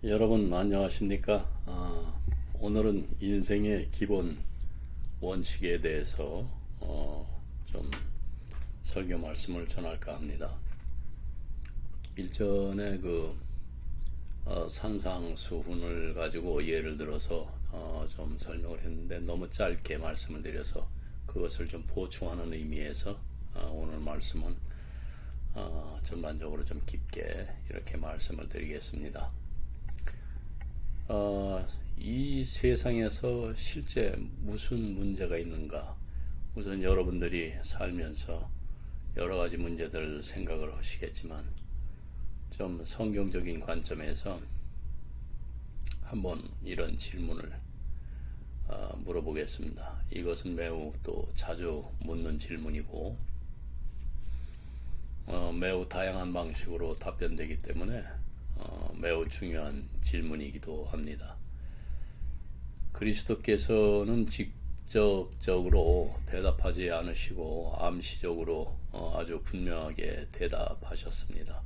여러분 안녕하십니까? 오늘은 인생의 기본 원칙에 대해서 좀 설교 말씀을 전할까 합니다. 일전에 산상수훈을 가지고 예를 들어서 좀 설명을 했는데 너무 짧게 말씀을 드려서 그것을 좀 보충하는 의미에서 오늘 말씀은 전반적으로 좀 깊게 이렇게 말씀을 드리겠습니다. 이 세상에서 실제 무슨 문제가 있는가? 우선 여러분들이 살면서 여러 가지 문제들 생각을 하시겠지만 좀 성경적인 관점에서 한번 이런 질문을 물어보겠습니다. 이것은 매우 또 자주 묻는 질문이고 매우 다양한 방식으로 답변되기 때문에 매우 중요한 질문이기도 합니다. 그리스도께서는 직접적으로 대답하지 않으시고 암시적으로 아주 분명하게 대답하셨습니다.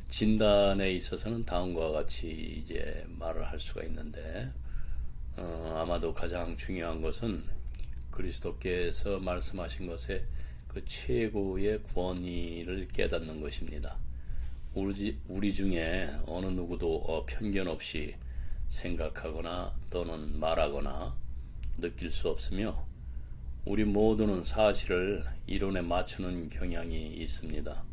진단에 있어서는 다음과 같이 이제 말을 할 수가 있는데 아마도 가장 중요한 것은 그리스도께서 말씀하신 것의 그 최고의 권위를 깨닫는 것입니다. 우리 중에 어느 누구도 편견 없이 생각하거나 또는 말하거나 느낄 수 없으며 우리 모두는 사실을 이론에 맞추는 경향이 있습니다.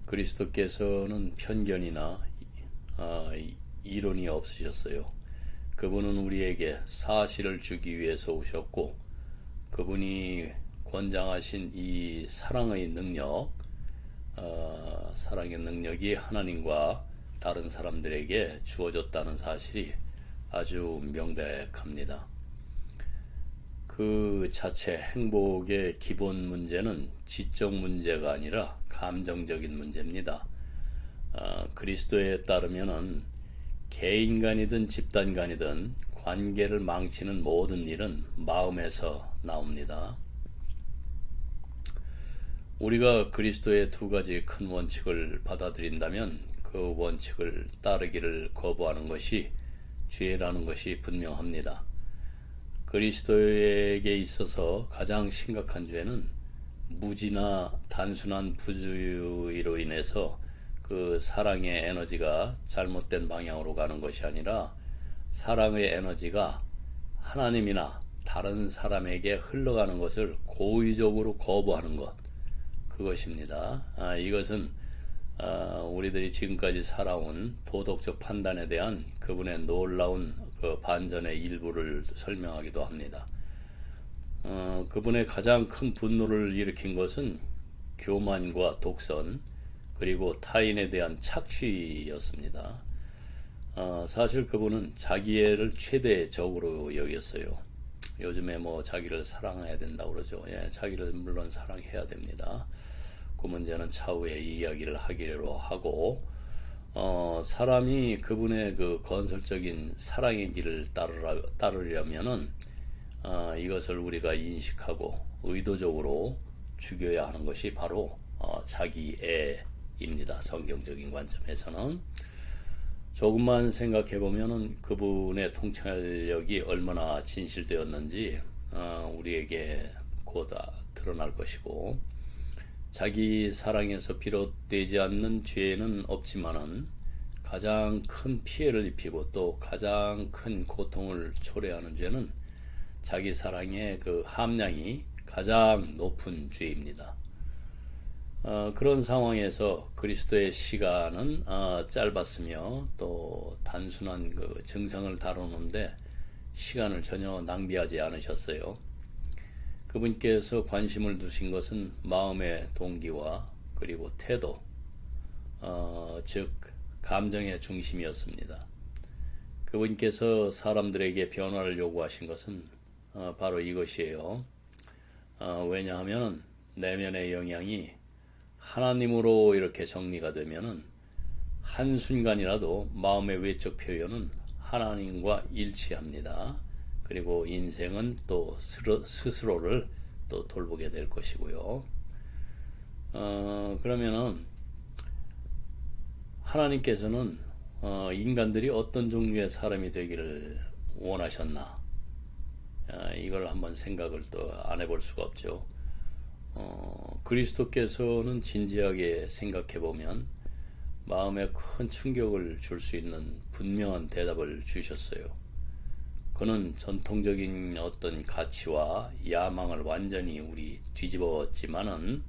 그리스도께서는 편견이나 이론이 없으셨어요. 그분은 우리에게 사실을 주기 위해서 오셨고 그분이 권장하신 이 사랑의 능력이 하나님과 다른 사람들에게 주어졌다는 사실이 아주 명백합니다. 그 자체 행복의 기본 문제는 지적 문제가 아니라 감정적인 문제입니다. 그리스도에 따르면은 개인 간이든 집단 간이든 관계를 망치는 모든 일은 마음에서 나옵니다. 우리가 그리스도의 두 가지 큰 원칙을 받아들인다면 그 원칙을 따르기를 거부하는 것이 죄라는 것이 분명합니다. 그리스도에게 있어서 가장 심각한 죄는 무지나 단순한 부주의로 인해서 그 사랑의 에너지가 잘못된 방향으로 가는 것이 아니라 사랑의 에너지가 하나님이나 다른 사람에게 흘러가는 것을 고의적으로 거부하는 것, 그것입니다. 이것은 우리들이 지금까지 살아온 도덕적 판단에 대한 그분의 놀라운 그 반전의 일부를 설명하기도 합니다. 그분의 가장 큰 분노를 일으킨 것은 교만과 독선 그리고 타인에 대한 착취였습니다. 사실 그분은 자기애를 최대의 적으로 여겼어요. 요즘에 자기를 사랑해야 된다고 그러죠. 예, 자기를 물론 사랑해야 됩니다. 그 문제는 차후에 이야기를 하기로 하고 사람이 그분의 그 건설적인 사랑의 길을 따르려면은 이것을 우리가 인식하고 의도적으로 죽여야 하는 것이 바로 자기애입니다. 성경적인 관점에서는 조금만 생각해 보면은 그분의 통찰력이 얼마나 진실되었는지 우리에게 곧 드러날 것이고, 자기 사랑에서 비롯되지 않는 죄는 없지만은 가장 큰 피해를 입히고 또 가장 큰 고통을 초래하는 죄는 자기 사랑의 그 함량이 가장 높은 죄입니다. 그런 상황에서 그리스도의 시간은 짧았으며 또 단순한 그 증상을 다루는데 시간을 전혀 낭비하지 않으셨어요. 그분께서 관심을 두신 것은 마음의 동기와 그리고 태도, 즉 감정의 중심이었습니다. 그분께서 사람들에게 변화를 요구하신 것은 바로 이것이에요. 왜냐하면 내면의 영향이 하나님으로 이렇게 정리가 되면은 한순간이라도 마음의 외적 표현은 하나님과 일치합니다. 그리고 인생은 또 스스로를 또 돌보게 될 것이고요. 그러면은 하나님께서는 인간들이 어떤 종류의 사람이 되기를 원하셨나? 이걸 한번 생각을 또 안 해볼 수가 없죠. 그리스도께서는 진지하게 생각해 보면 마음에 큰 충격을 줄 수 있는 분명한 대답을 주셨어요. 그는 전통적인 어떤 가치와 야망을 완전히 우리 뒤집었지만은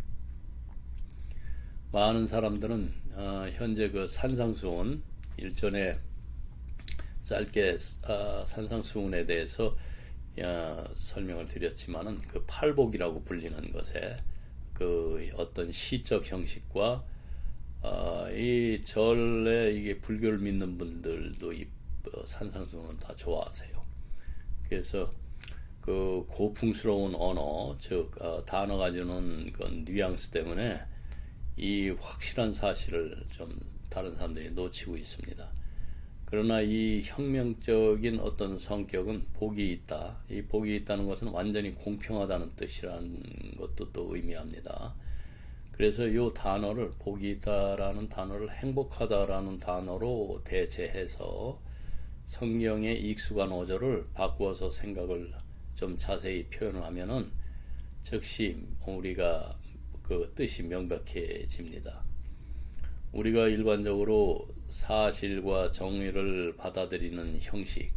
많은 사람들은 현재 그 산상수훈 일전에 짧게 산상수훈에 대해서 설명을 드렸지만은 그 팔복이라고 불리는 것에 그 어떤 시적 형식과 이 절에 이게 불교를 믿는 분들도 이 산상수훈은 다 좋아하세요. 그래서 그 고풍스러운 언어, 즉 단어가 주는 그 뉘앙스 때문에 이 확실한 사실을 좀 다른 사람들이 놓치고 있습니다. 그러나 이 혁명적인 어떤 성격은 복이 있다. 이 복이 있다는 것은 완전히 공평하다는 뜻이라는 것도 또 의미합니다. 그래서 이 단어를 복이 있다라는 단어를 행복하다라는 단어로 대체해서 성경의 익숙한 어조를 바꾸어서 생각을 좀 자세히 표현을 하면은 즉시 우리가 그 뜻이 명백해집니다. 우리가 일반적으로 사실과 정의를 받아들이는 형식,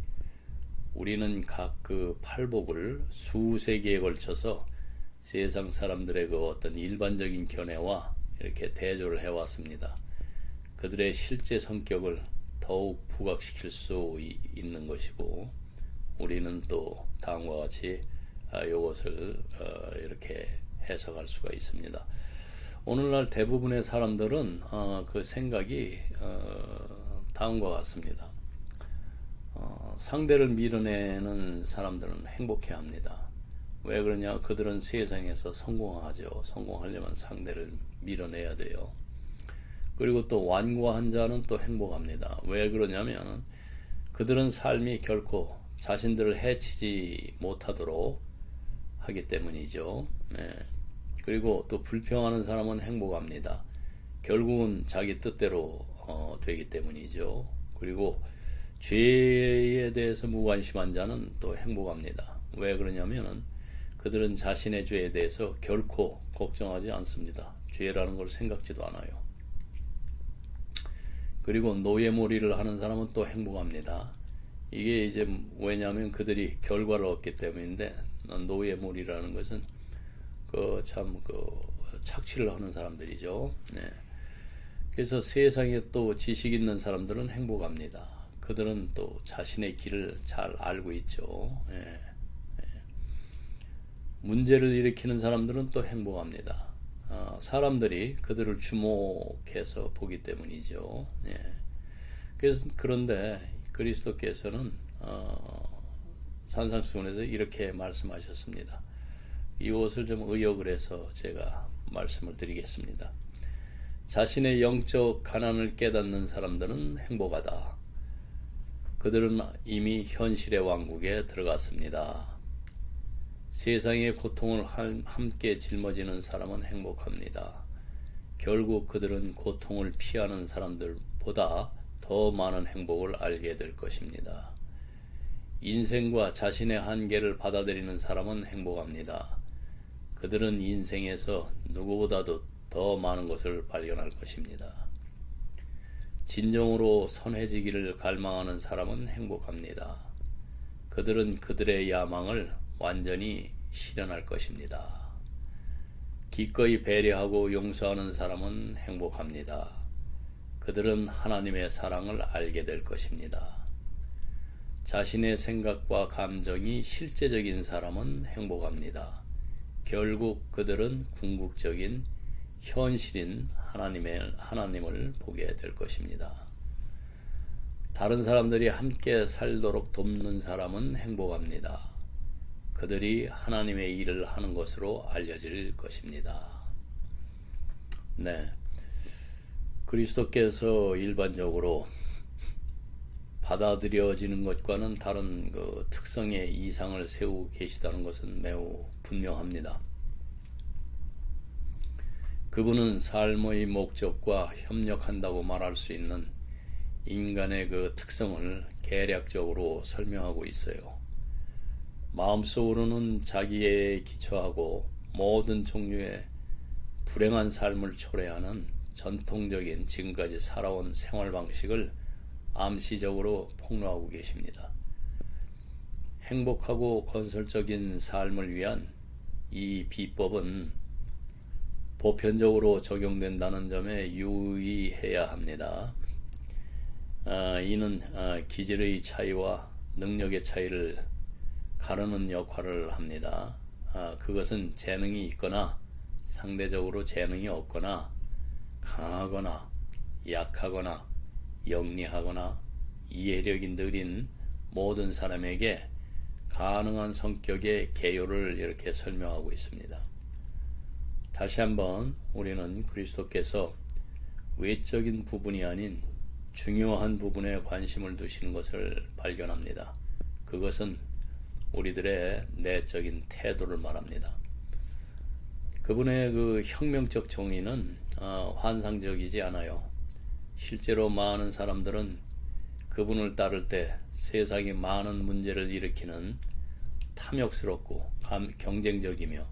우리는 각 그 팔복을 수세기에 걸쳐서 세상 사람들의 그 어떤 일반적인 견해와 이렇게 대조를 해왔습니다. 그들의 실제 성격을 더욱 부각시킬 수 있는 것이고, 우리는 또 다음과 같이 이것을 이렇게 해석할 수가 있습니다. 오늘날 대부분의 사람들은 그 생각이 다음과 같습니다. 상대를 밀어내는 사람들은 행복해합니다. 왜 그러냐? 그들은 세상에서 성공하죠. 성공하려면 상대를 밀어내야 돼요. 그리고 또 완고한 자는 또 행복합니다. 왜 그러냐면 그들은 삶이 결코 자신들을 해치지 못하도록 하기 때문이죠. 네. 그리고 또 불평하는 사람은 행복합니다. 결국은 자기 뜻대로 되기 때문이죠. 그리고 죄에 대해서 무관심한 자는 또 행복합니다. 왜 그러냐면은 그들은 자신의 죄에 대해서 결코 걱정하지 않습니다. 죄라는 걸 생각지도 않아요. 그리고 노예몰이를 하는 사람은 또 행복합니다. 이게 이제 왜냐하면 그들이 결과를 얻기 때문인데, 노예몰이라는 것은 착취를 하는 사람들이죠. 네. 그래서 세상에 또 지식 있는 사람들은 행복합니다. 그들은 또 자신의 길을 잘 알고 있죠. 네. 네. 문제를 일으키는 사람들은 또 행복합니다. 사람들이 그들을 주목해서 보기 때문이죠. 네. 그런데 그리스도께서는 산상수훈에서 이렇게 말씀하셨습니다. 이것을 좀 의역을 해서 제가 말씀을 드리겠습니다. 자신의 영적 가난을 깨닫는 사람들은 행복하다. 그들은 이미 현실의 왕국에 들어갔습니다. 세상의 고통을 함께 짊어지는 사람은 행복합니다. 결국 그들은 고통을 피하는 사람들보다 더 많은 행복을 알게 될 것입니다. 인생과 자신의 한계를 받아들이는 사람은 행복합니다. 그들은 인생에서 누구보다도 더 많은 것을 발견할 것입니다. 진정으로 선해지기를 갈망하는 사람은 행복합니다. 그들은 그들의 야망을 완전히 실현할 것입니다. 기꺼이 배려하고 용서하는 사람은 행복합니다. 그들은 하나님의 사랑을 알게 될 것입니다. 자신의 생각과 감정이 실제적인 사람은 행복합니다. 결국 그들은 궁극적인 현실인 하나님을 보게 될 것입니다. 다른 사람들이 함께 살도록 돕는 사람은 행복합니다. 그들이 하나님의 일을 하는 것으로 알려질 것입니다. 네. 그리스도께서 일반적으로 받아들여지는 것과는 다른 그 특성의 이상을 세우고 계시다는 것은 매우 분명합니다. 그분은 삶의 목적과 협력한다고 말할 수 있는 인간의 그 특성을 개략적으로 설명하고 있어요. 마음속으로는 자기에 기초하고 모든 종류의 불행한 삶을 초래하는 전통적인 지금까지 살아온 생활 방식을 암시적으로 폭로하고 계십니다. 행복하고 건설적인 삶을 위한 이 비법은 보편적으로 적용된다는 점에 유의해야 합니다. 이는 기질의 차이와 능력의 차이를 가르는 역할을 합니다. 그것은 재능이 있거나 상대적으로 재능이 없거나 강하거나 약하거나 영리하거나 이해력이 느린 모든 사람에게 가능한 성격의 개요를 이렇게 설명하고 있습니다. 다시 한번 우리는 그리스도께서 외적인 부분이 아닌 중요한 부분에 관심을 두시는 것을 발견합니다. 그것은 우리들의 내적인 태도를 말합니다. 그분의 그 혁명적 정의는 환상적이지 않아요. 실제로 많은 사람들은 그분을 따를 때 세상에 많은 문제를 일으키는 탐욕스럽고 경쟁적이며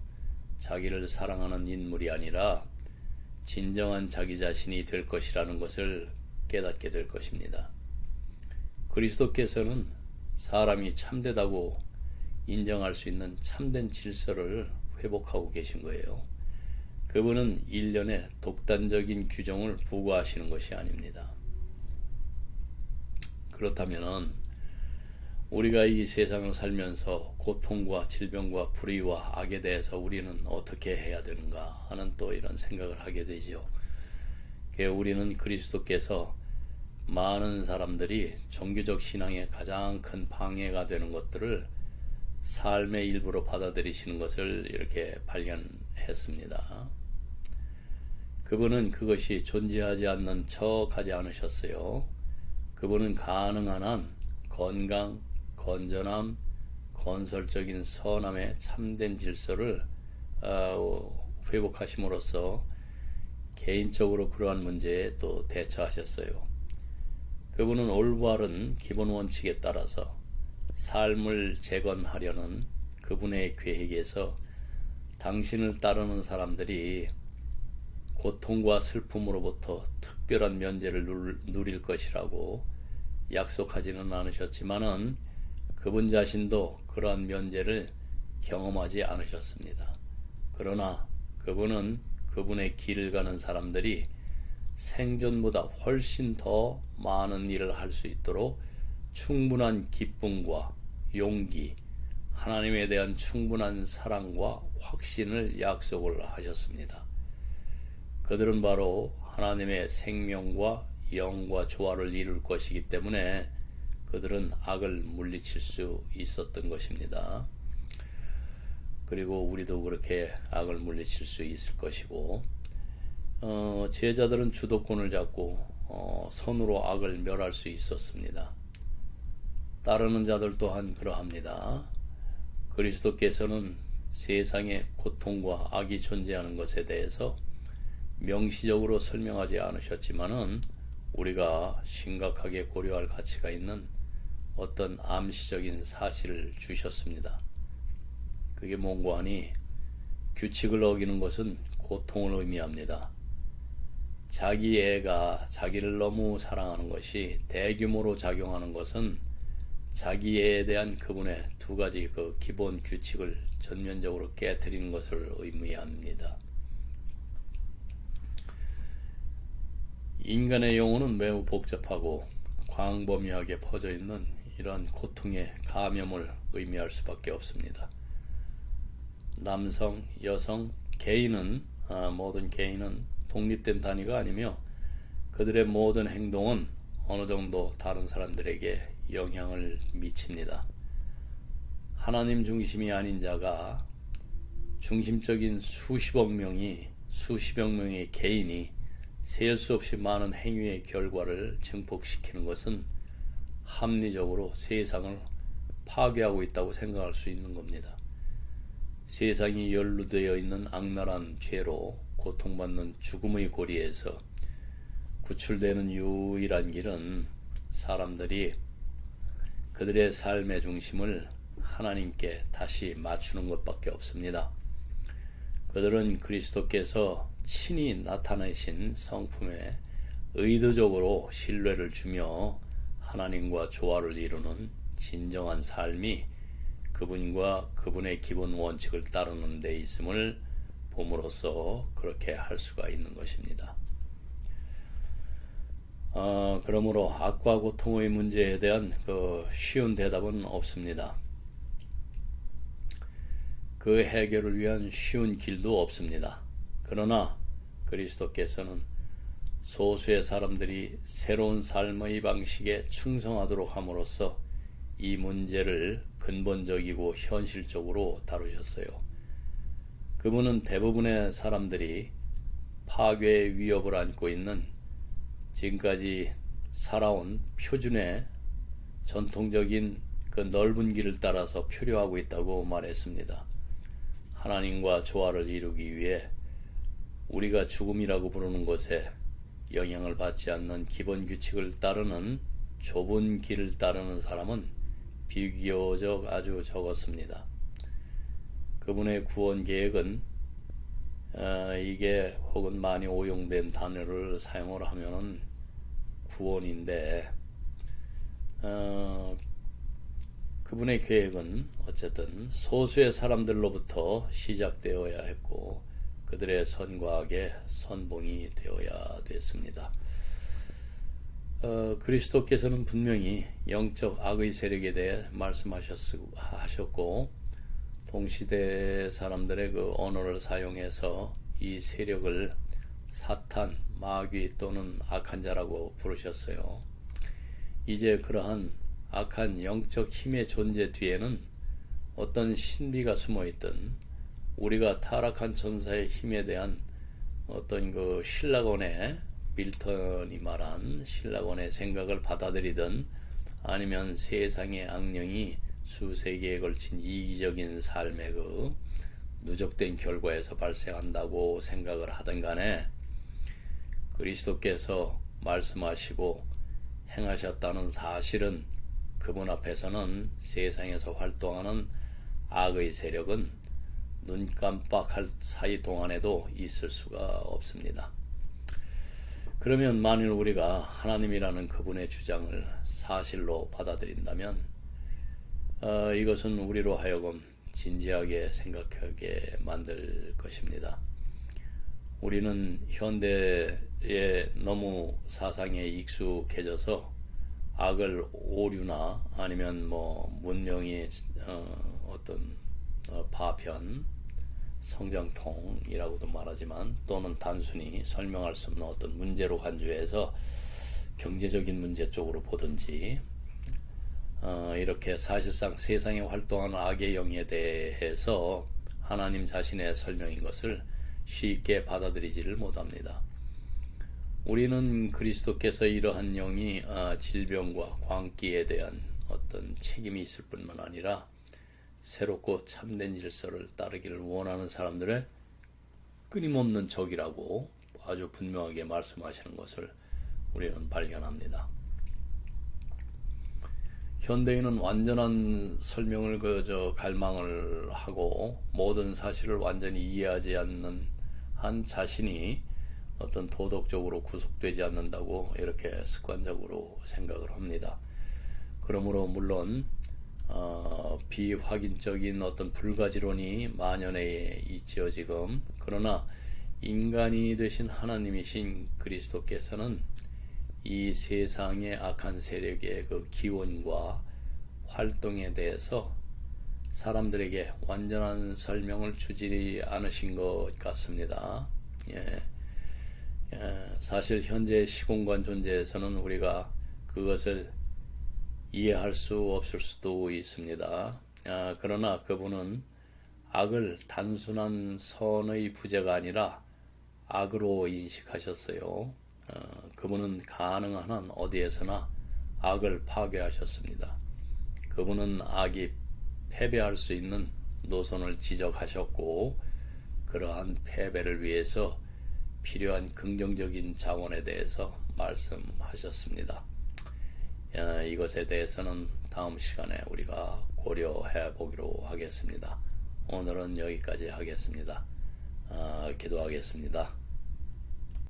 자기를 사랑하는 인물이 아니라 진정한 자기 자신이 될 것이라는 것을 깨닫게 될 것입니다. 그리스도께서는 사람이 참되다고 인정할 수 있는 참된 질서를 회복하고 계신 거예요. 그분은 일련의 독단적인 규정을 부과하시는 것이 아닙니다. 그렇다면 우리가 이 세상을 살면서 고통과 질병과 불의와 악에 대해서 우리는 어떻게 해야 되는가 하는 또 이런 생각을 하게 되죠. 우리는 그리스도께서 많은 사람들이 종교적 신앙에 가장 큰 방해가 되는 것들을 삶의 일부로 받아들이시는 것을 이렇게 발견했습니다. 그분은 그것이 존재하지 않는 척 하지 않으셨어요. 그분은 가능한 한 건강, 건전함, 건설적인 선함의 참된 질서를 회복하심으로써 개인적으로 그러한 문제에 또 대처하셨어요. 그분은 올바른 기본 원칙에 따라서 삶을 재건하려는 그분의 계획에서 당신을 따르는 사람들이 고통과 슬픔으로부터 특별한 면제를 누릴 것이라고 약속하지는 않으셨지만은 그분 자신도 그러한 면제를 경험하지 않으셨습니다. 그러나 그분은 그분의 길을 가는 사람들이 생존보다 훨씬 더 많은 일을 할 수 있도록 충분한 기쁨과 용기, 하나님에 대한 충분한 사랑과 확신을 약속을 하셨습니다. 그들은 바로 하나님의 생명과 영과 조화를 이룰 것이기 때문에 그들은 악을 물리칠 수 있었던 것입니다. 그리고 우리도 그렇게 악을 물리칠 수 있을 것이고, 제자들은 주도권을 잡고 손으로 악을 멸할 수 있었습니다. 따르는 자들 또한 그러합니다. 그리스도께서는 세상에 고통과 악이 존재하는 것에 대해서 명시적으로 설명하지 않으셨지만은 우리가 심각하게 고려할 가치가 있는 어떤 암시적인 사실을 주셨습니다. 그게 뭔고 하니 규칙을 어기는 것은 고통을 의미합니다. 자기 애가 자기를 너무 사랑하는 것이 대규모로 작용하는 것은 자기 애에 대한 그분의 두 가지 그 기본 규칙을 전면적으로 깨뜨리는 것을 의미합니다. 인간의 영혼은 매우 복잡하고 광범위하게 퍼져 있는 이러한 고통의 감염을 의미할 수밖에 없습니다. 남성, 여성, 개인은 모든 개인은 독립된 단위가 아니며 그들의 모든 행동은 어느 정도 다른 사람들에게 영향을 미칩니다. 하나님 중심이 아닌 자가 중심적인 수십억 명의 개인이 셀 수 없이 많은 행위의 결과를 증폭시키는 것은 합리적으로 세상을 파괴하고 있다고 생각할 수 있는 겁니다. 세상이 연루되어 있는 악랄한 죄로 고통받는 죽음의 고리에서 구출되는 유일한 길은 사람들이 그들의 삶의 중심을 하나님께 다시 맞추는 것밖에 없습니다. 그들은 그리스도께서 친히 나타내신 성품에 의도적으로 신뢰를 주며 하나님과 조화를 이루는 진정한 삶이 그분과 그분의 기본 원칙을 따르는 데 있음을 봄으로써 그렇게 할 수가 있는 것입니다. 그러므로 악과 고통의 문제에 대한 그 쉬운 대답은 없습니다. 그 해결을 위한 쉬운 길도 없습니다. 그러나 그리스도께서는 소수의 사람들이 새로운 삶의 방식에 충성하도록 함으로써 이 문제를 근본적이고 현실적으로 다루셨어요. 그분은 대부분의 사람들이 파괴의 위협을 안고 있는 지금까지 살아온 표준의 전통적인 그 넓은 길을 따라서 표류하고 있다고 말했습니다. 하나님과 조화를 이루기 위해 우리가 죽음이라고 부르는 것에 영향을 받지 않는 기본 규칙을 따르는 좁은 길을 따르는 사람은 비교적 아주 적었습니다. 그분의 구원 계획은 이게 혹은 많이 오용된 단어를 사용을 하면은 구원인데 그분의 계획은 어쨌든 소수의 사람들로부터 시작되어야 했고 그들의 선과 악의 선봉이 되어야 됐습니다. 그리스도께서는 분명히 영적 악의 세력에 대해 말씀하셨고 동시대 사람들의 그 언어를 사용해서 이 세력을 사탄, 마귀 또는 악한 자라고 부르셨어요. 이제 그러한 악한 영적 힘의 존재 뒤에는 어떤 신비가 숨어있든 우리가 타락한 천사의 힘에 대한 어떤 그 신라곤의 밀턴이 말한 신라곤의 생각을 받아들이든 아니면 세상의 악령이 수세기에 걸친 이기적인 삶의 그 누적된 결과에서 발생한다고 생각을 하든 간에 그리스도께서 말씀하시고 행하셨다는 사실은 그분 앞에서는 세상에서 활동하는 악의 세력은 눈 깜빡할 사이 동안에도 있을 수가 없습니다. 그러면 만일 우리가 하나님이라는 그분의 주장을 사실로 받아들인다면 이것은 우리로 하여금 진지하게 생각하게 만들 것입니다. 우리는 현대에 너무 사상에 익숙해져서 악을 오류나 아니면 문명이 어떤 파편, 성장통이라고도 말하지만 또는 단순히 설명할 수 없는 어떤 문제로 간주해서 경제적인 문제 쪽으로 보든지 이렇게 사실상 세상에 활동하는 악의 영에 대해서 하나님 자신의 설명인 것을 쉽게 받아들이지를 못합니다. 우리는 그리스도께서 이러한 영이 질병과 광기에 대한 어떤 책임이 있을 뿐만 아니라 새롭고 참된 질서를 따르기를 원하는 사람들의 끊임없는 적이라고 아주 분명하게 말씀하시는 것을 우리는 발견합니다. 현대인은 완전한 설명을 갈망을 하고 모든 사실을 완전히 이해하지 않는 한 자신이 어떤 도덕적으로 구속되지 않는다고 이렇게 습관적으로 생각을 합니다. 그러므로 물론 비확인적인 어떤 불가지론이 만연해 있지요 지금. 그러나 인간이 되신 하나님이신 그리스도께서는 이 세상의 악한 세력의 그 기원과 활동에 대해서 사람들에게 완전한 설명을 주지 않으신 것 같습니다. 사실 현재 시공간 존재에서는 우리가 그것을 이해할 수 없을 수도 있습니다. 그러나 그분은 악을 단순한 선의 부재가 아니라 악으로 인식하셨어요. 그분은 가능한 한 어디에서나 악을 파괴하셨습니다. 그분은 악이 패배할 수 있는 노선을 지적하셨고 그러한 패배를 위해서 필요한 긍정적인 자원에 대해서 말씀하셨습니다. 이것에 대해서는 다음 시간에 우리가 고려해 보기로 하겠습니다. 오늘은 여기까지 하겠습니다. 기도하겠습니다.